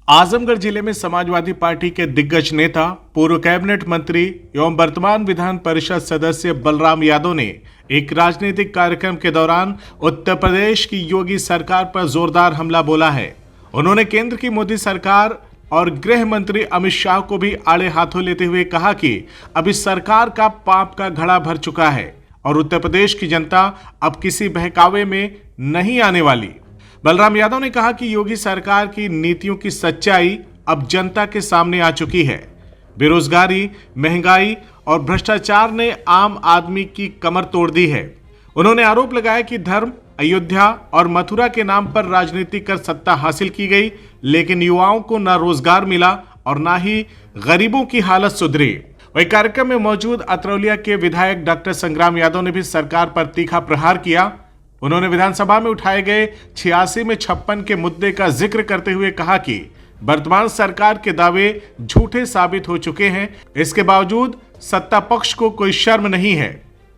आजमगढ़ जिले में समाजवादी पार्टी के दिग्गज नेता, पूर्व कैबिनेट मंत्री एवं वर्तमान विधान परिषद सदस्य बलराम यादव ने एक राजनीतिक कार्यक्रम के दौरान उत्तर प्रदेश की योगी सरकार पर जोरदार हमला बोला है। उन्होंने केंद्र की मोदी सरकार और गृह मंत्री अमित शाह को भी आड़े हाथों लेते हुए कहा कि अब इस सरकार का पाप का घड़ा भर चुका है और उत्तर प्रदेश की जनता अब किसी बहकावे में नहीं आने वाली। बलराम यादव ने कहा कि योगी सरकार की नीतियों की सच्चाई अब जनता के सामने आ चुकी है। बेरोजगारी, महंगाई और भ्रष्टाचार ने आम आदमी की कमर तोड़ दी है। उन्होंने आरोप लगाया कि धर्म, अयोध्या और मथुरा के नाम पर राजनीति कर सत्ता हासिल की गई, लेकिन युवाओं को न रोजगार मिला और न ही गरीबों की हालत सुधरी। वही कार्यक्रम में मौजूद अतरौलिया के विधायक डॉक्टर संग्राम यादव ने भी सरकार पर तीखा प्रहार किया। उन्होंने विधानसभा में उठाए गए 86 में 56 के मुद्दे का जिक्र करते हुए कहा कि वर्तमान सरकार के दावे झूठे साबित हो चुके हैं, इसके बावजूद सत्ता पक्ष को कोई शर्म नहीं है।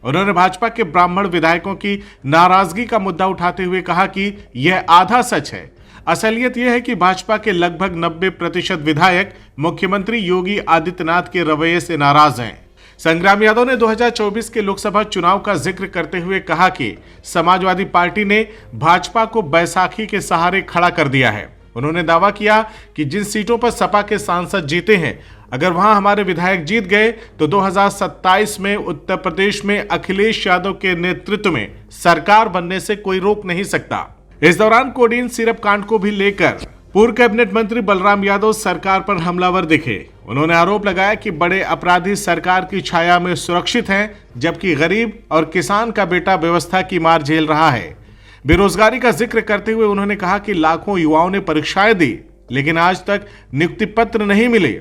उन्होंने भाजपा के ब्राह्मण विधायकों की नाराजगी का मुद्दा उठाते हुए कहा कि यह आधा सच है। असलियत यह है कि भाजपा के लगभग 90% विधायक मुख्यमंत्री योगी आदित्यनाथ के रवैये से नाराज हैं। संग्राम यादव ने 2024 के लोकसभा चुनाव का जिक्र करते हुए कहा कि समाजवादी पार्टी ने भाजपा को बैसाखी के सहारे खड़ा कर दिया है। उन्होंने दावा किया कि जिन सीटों पर सपा के सांसद जीते हैं, अगर वहां हमारे विधायक जीत गए तो 2027 में उत्तर प्रदेश में अखिलेश यादव के नेतृत्व में सरकार बनने से कोई रोक नहीं सकता। इस दौरान कोडीन सिरप कांड को भी लेकर पूर्व कैबिनेट मंत्री बलराम यादव सरकार पर हमलावर दिखे। उन्होंने आरोप लगाया कि बड़े अपराधी सरकार की छाया में सुरक्षित हैं, जबकि गरीब और किसान का बेटा व्यवस्था की मार झेल रहा है। बेरोजगारी का जिक्र करते हुए उन्होंने कहा कि लाखों युवाओं ने परीक्षाएं दी, लेकिन आज तक नियुक्ति पत्र नहीं मिले।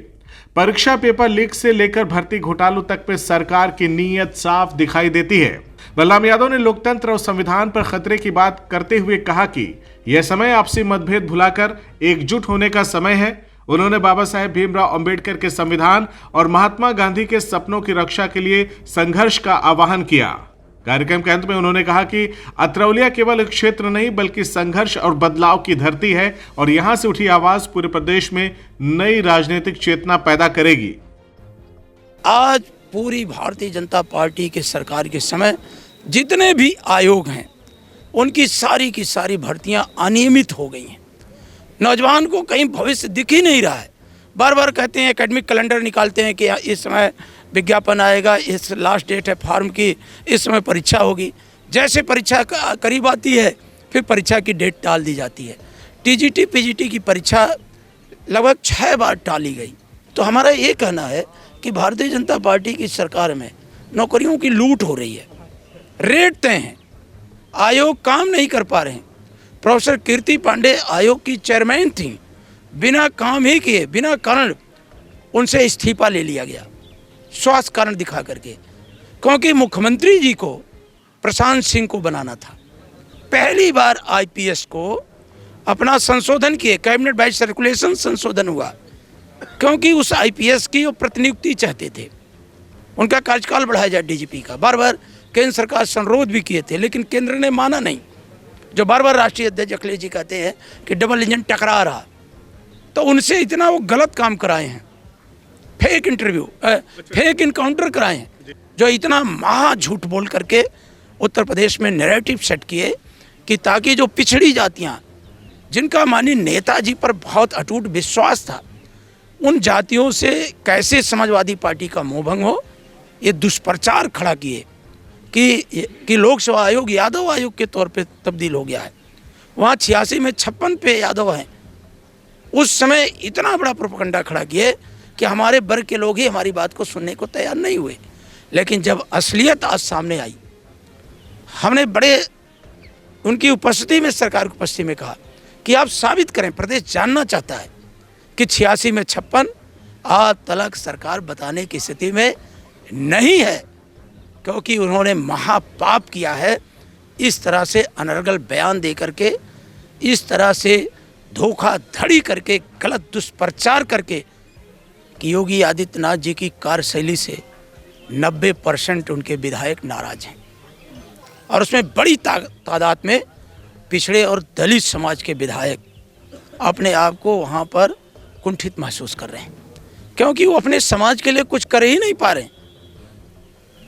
परीक्षा पेपर लीक से लेकर भर्ती घोटालों तक पे सरकार की नीयत साफ दिखाई देती है। बलराम यादव ने लोकतंत्र और संविधान पर खतरे की बात करते हुए कहा कि यह समय आपसी मतभेद भुलाकर एकजुट होने का समय है। उन्होंने बाबा साहेब भीमराव अंबेडकर के संविधान और महात्मा गांधी के सपनों की रक्षा के लिए संघर्ष का आह्वान किया। कार्यक्रम के अंत में उन्होंने कहा कि अतरौलिया केवल एक क्षेत्र नहीं बल्कि संघर्ष और बदलाव की धरती है और यहां से उठी आवाज पूरे प्रदेश में नई राजनीतिक चेतना पैदा करेगी। आज पूरी भारतीय जनता पार्टी के सरकार के समय जितने भी आयोग हैं उनकी सारी की सारी भर्तियां अनियमित हो गई हैं। नौजवान को कहीं भविष्य दिख ही नहीं रहा है। बार बार कहते हैं, एकेडमिक कैलेंडर निकालते हैं कि इस समय विज्ञापन आएगा, इस लास्ट डेट है फॉर्म की, इस समय परीक्षा होगी। जैसे परीक्षा करीब आती है फिर परीक्षा की डेट टाल दी जाती है। टीजीटी पीजीटी की परीक्षा लगभग 6 बार टाली गई। तो हमारा ये कहना है कि भारतीय जनता पार्टी की सरकार में नौकरियों की लूट हो रही है, रेट तय हैं, आयोग काम नहीं कर पा रहे हैं। प्रोफेसर कीर्ति पांडे आयोग की चेयरमैन थी, बिना काम ही किए, बिना कारण उनसे इस्तीफा ले लिया गया, स्वास्थ्य कारण दिखा करके, क्योंकि मुख्यमंत्री जी को प्रशांत सिंह को बनाना था। पहली बार आईपीएस को अपना संशोधन किए, कैबिनेट बाय सर्कुलेशन संशोधन हुआ, क्योंकि उस आईपीएस की वो प्रतिनियुक्ति चाहते थे, उनका कार्यकाल बढ़ाया जाए डीजीपी का। बार बार केंद्र सरकार से अनुरोध भी किए थे, लेकिन केंद्र ने माना नहीं। जो बार बार राष्ट्रीय अध्यक्ष अखिलेश जी कहते हैं कि डबल इंजन टकरा रहा, तो उनसे इतना वो गलत काम कराए हैं, फेक इंटरव्यू, फेक इनकाउंटर कराए हैं, जो इतना महा झूठ बोल करके उत्तर प्रदेश में नैरेटिव सेट किए कि ताकि जो पिछड़ी जातियाँ, जिनका माननीय नेताजी पर बहुत अटूट विश्वास था, उन जातियों से कैसे समाजवादी पार्टी का मोहभंग हो, ये दुष्प्रचार खड़ा किए कि लोकसभा आयोग यादव आयोग के तौर पे तब्दील हो गया है। वहाँ 86 में 56 पे यादव हैं। उस समय इतना बड़ा प्रोपेगेंडा खड़ा किए कि हमारे वर्ग के लोग ही हमारी बात को सुनने को तैयार नहीं हुए। लेकिन जब असलियत आज सामने आई, हमने बड़े उनकी उपस्थिति में, सरकार की उपस्थिति में कहा कि आप साबित करें, प्रदेश जानना चाहता है कि 86 में 56 आज तक सरकार बताने की स्थिति में नहीं है, क्योंकि उन्होंने महापाप किया है। इस तरह से अनर्गल बयान दे करके, इस तरह से धोखाधड़ी करके, गलत दुष्प्रचार करके कि योगी आदित्यनाथ जी की कार्यशैली से 90% उनके विधायक नाराज हैं और उसमें बड़ी तादाद में पिछड़े और दलित समाज के विधायक अपने आप को वहाँ पर कुंठित महसूस कर रहे हैं, क्योंकि वो अपने समाज के लिए कुछ कर ही नहीं पा रहे हैं,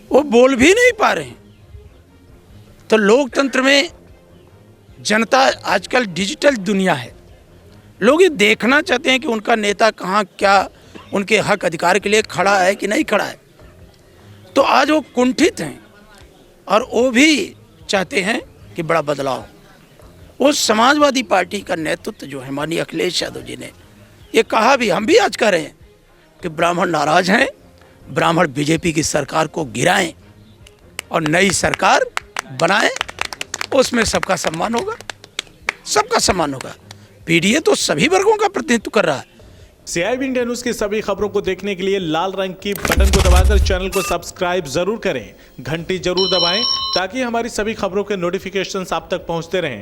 वो बोल भी नहीं पा रहे हैं। तो लोकतंत्र में जनता आजकल डिजिटल दुनिया है, लोग ये देखना चाहते हैं कि उनका नेता कहाँ क्या उनके हक अधिकार के लिए खड़ा है कि नहीं खड़ा है। तो आज वो कुंठित हैं और वो भी चाहते हैं कि बड़ा बदलाव। वो समाजवादी पार्टी का नेतृत्व जो है माननीय अखिलेश यादव जी ने ये कहा भी, हम भी आज कह रहे हैं कि ब्राह्मण नाराज हैं, ब्राह्मण बीजेपी की सरकार को गिराएं और नई सरकार बनाएं, उसमें सबका सम्मान होगा, सबका सम्मान होगा। पीडीए तो सभी वर्गों का प्रतिनिधित्व कर रहा है। CIB इंडिया न्यूज की सभी खबरों को देखने के लिए लाल रंग की बटन को दबाकर चैनल को सब्सक्राइब जरूर करें, घंटी जरूर दबाएं ताकि हमारी सभी खबरों के नोटिफिकेशंस आप तक पहुंचते रहें।